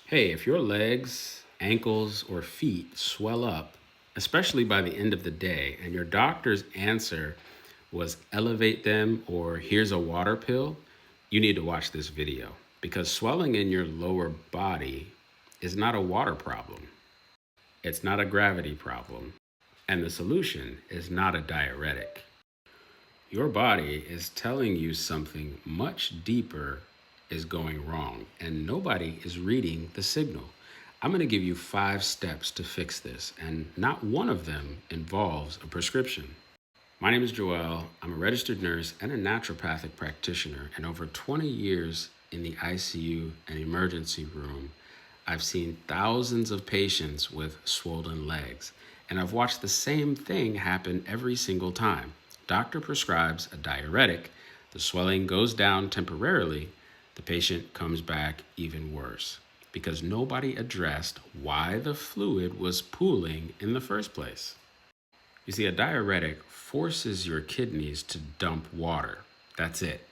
Hey, if your legs, ankles, or feet swell up, especially by the end of the day, and your doctor's answer was elevate them or here's a water pill, you need to watch this video because swelling in your lower body is not a water problem. It's not a gravity problem. And the solution is not a diuretic. Your body is telling you something much deeper is going wrong, and nobody is reading the signal. I'm going to give you 5 steps to fix this, and not one of them involves a prescription. My name is Joel. I'm a registered nurse and a naturopathic practitioner, and over 20 years in the ICU and emergency room, I've seen thousands of patients with swollen legs, and I've watched the same thing happen every single time. Doctor prescribes a diuretic, the swelling goes down temporarily, the patient comes back even worse because nobody addressed why the fluid was pooling in the first place. You see, a diuretic forces your kidneys to dump water. That's it.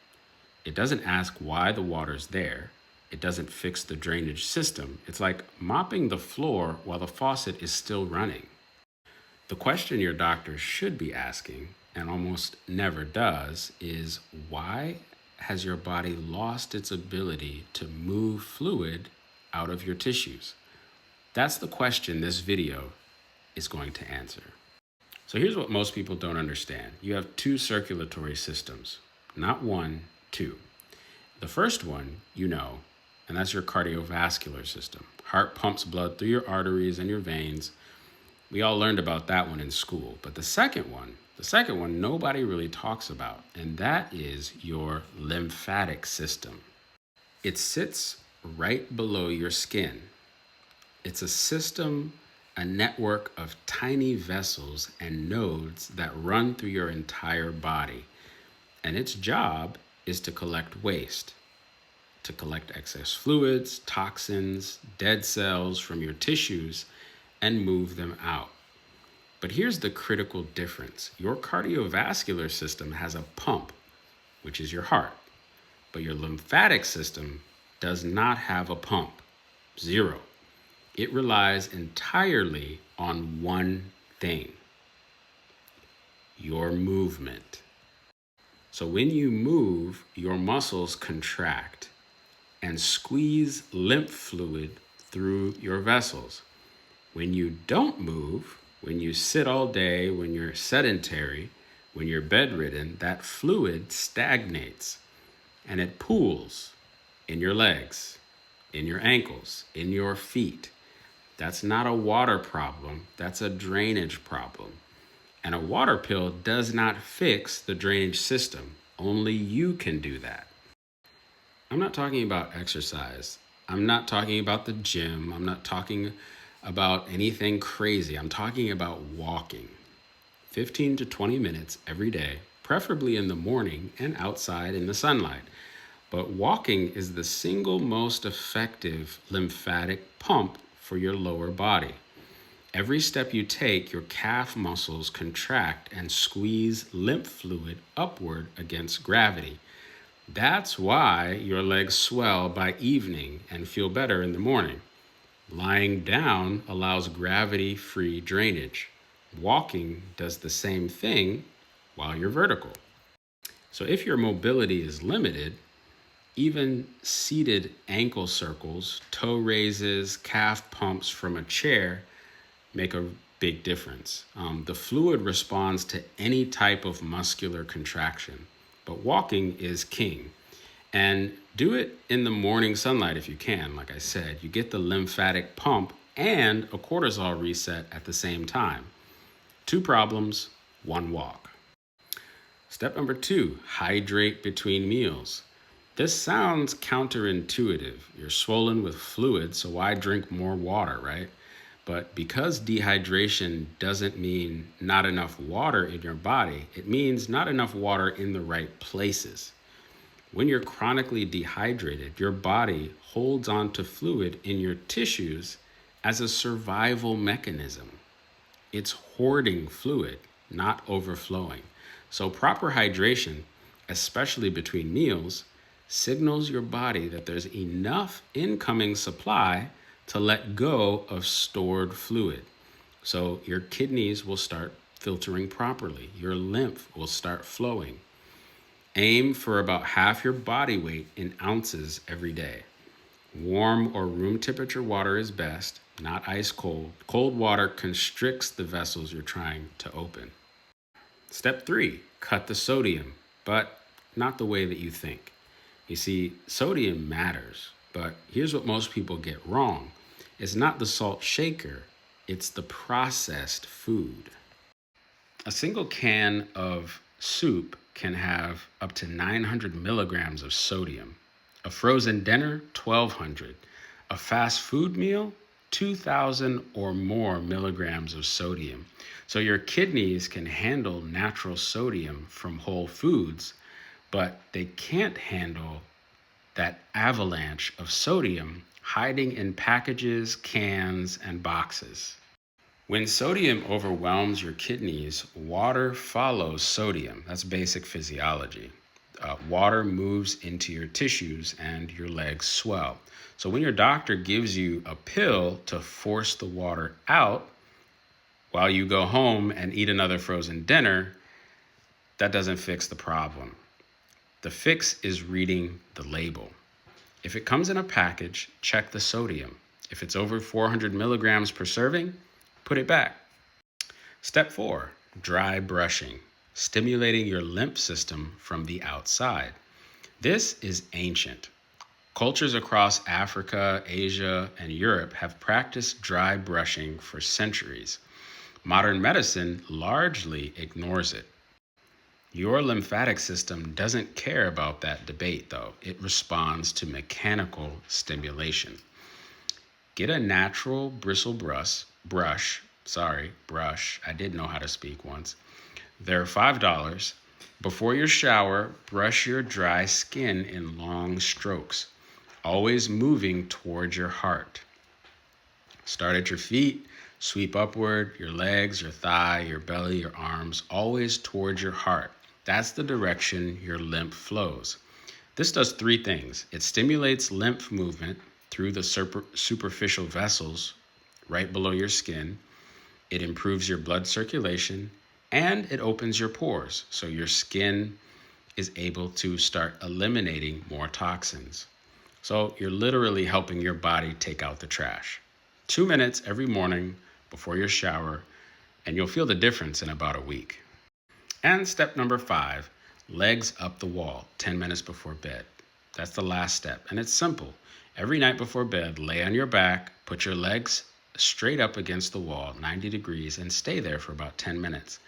It doesn't ask why the water's there. It doesn't fix the drainage system. It's like mopping the floor while the faucet is still running. The question your doctor should be asking, and almost never does, is why has your body lost its ability to move fluid out of your tissues? That's the question this video is going to answer. So here's what most people don't understand. You have two circulatory systems, not one, two. The first one, and that's your cardiovascular system. Heart pumps blood through your arteries and your veins. We all learned about that one in school. But the second one nobody really talks about, and that is your lymphatic system. It sits right below your skin. It's a system, a network of tiny vessels and nodes that run through your entire body. And its job is to collect waste, to collect excess fluids, toxins, dead cells from your tissues, and move them out. But here's the critical difference. Your cardiovascular system has a pump, which is your heart. But your lymphatic system does not have a pump. Zero. It relies entirely on one thing: your movement. So when you move, your muscles contract and squeeze lymph fluid through your vessels. When you don't move, when you sit all day, when you're sedentary, when you're bedridden, that fluid stagnates and it pools in your legs, in your ankles, in your feet. That's not a water problem, that's a drainage problem. And a water pill does not fix the drainage system. Only you can do that. I'm not talking about exercise. I'm not talking about the gym. I'm not talking about anything crazy. I'm talking about walking. 15 to 20 minutes every day, preferably in the morning and outside in the sunlight. But walking is the single most effective lymphatic pump for your lower body. Every step you take, your calf muscles contract and squeeze lymph fluid upward against gravity. That's why your legs swell by evening and feel better in the morning. Lying down allows gravity-free drainage. Walking does the same thing while you're vertical. So if your mobility is limited, even seated ankle circles, toe raises, calf pumps from a chair make a big difference. The fluid responds to any type of muscular contraction, but walking is king. And do it in the morning sunlight if you can. Like I said, you get the lymphatic pump and a cortisol reset at the same time. 2 problems, 1 walk. Step number 2, hydrate between meals. This sounds counterintuitive. You're swollen with fluid, so why drink more water, right? But because dehydration doesn't mean not enough water in your body, it means not enough water in the right places. When you're chronically dehydrated, your body holds on to fluid in your tissues as a survival mechanism. It's hoarding fluid, not overflowing. So proper hydration, especially between meals, signals your body that there's enough incoming supply to let go of stored fluid. So your kidneys will start filtering properly. Your lymph will start flowing. Aim for about half your body weight in ounces every day. Warm or room temperature water is best, not ice cold. Cold water constricts the vessels you're trying to open. Step 3, cut the sodium, but not the way that you think. You see, sodium matters, but here's what most people get wrong. It's not the salt shaker, it's the processed food. A single can of soup can have up to 900 milligrams of sodium. A frozen dinner, 1,200. A fast food meal, 2,000 or more milligrams of sodium. So your kidneys can handle natural sodium from whole foods, but they can't handle that avalanche of sodium hiding in packages, cans, and boxes. When sodium overwhelms your kidneys, water follows sodium. That's basic physiology. Water moves into your tissues and your legs swell. So when your doctor gives you a pill to force the water out while you go home and eat another frozen dinner, that doesn't fix the problem. The fix is reading the label. If it comes in a package, check the sodium. If it's over 400 milligrams per serving, put it back. Step 4, dry brushing, stimulating your lymph system from the outside. This is ancient. Cultures across Africa, Asia, and Europe have practiced dry brushing for centuries. Modern medicine largely ignores it. Your lymphatic system doesn't care about that debate, though. It responds to mechanical stimulation. Get a natural bristle brush. I did know how to speak once. They're $5. Before your shower, brush your dry skin in long strokes, always moving towards your heart. Start at your feet, sweep upward, your legs, your thigh, your belly, your arms, always towards your heart. That's the direction your lymph flows. This does 3 things. It stimulates lymph movement through the superficial vessels right below your skin. It improves your blood circulation, and it opens your pores so your skin is able to start eliminating more toxins. So you're literally helping your body take out the trash. 2 minutes every morning before your shower, and you'll feel the difference in about a week. And step number 5, legs up the wall 10 minutes before bed. That's the last step, and it's simple. Every night before bed, lay on your back, put your legs straight up against the wall, 90 degrees, and stay there for about 10 minutes.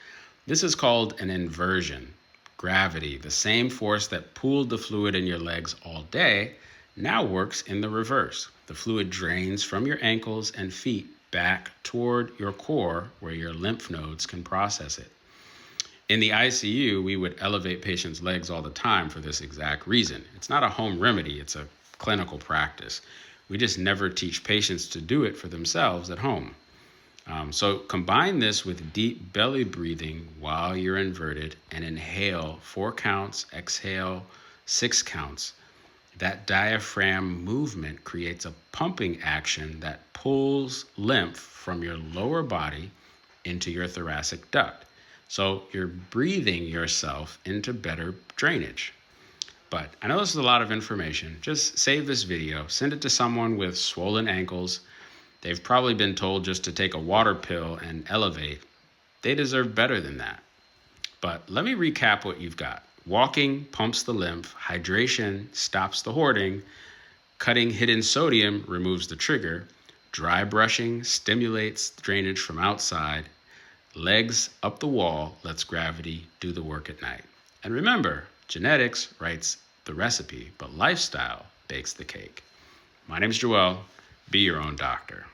This is called an inversion. Gravity, the same force that pulled the fluid in your legs all day, now works in the reverse. The fluid drains from your ankles and feet back toward your core where your lymph nodes can process it. In the ICU, we would elevate patients' legs all the time for this exact reason. It's not a home remedy, it's a clinical practice. We just never teach patients to do it for themselves at home. So combine this with deep belly breathing while you're inverted and inhale 4 counts, exhale 6 counts. That diaphragm movement creates a pumping action that pulls lymph from your lower body into your thoracic duct. So you're breathing yourself into better drainage. But I know this is a lot of information. Just save this video, send it to someone with swollen ankles. They've probably been told just to take a water pill and elevate. They deserve better than that. But let me recap what you've got. Walking pumps the lymph, hydration stops the hoarding, cutting hidden sodium removes the trigger, dry brushing stimulates drainage from outside, legs up the wall lets gravity do the work at night. And remember, genetics writes the recipe, but lifestyle bakes the cake. My name's Joel. Be your own doctor.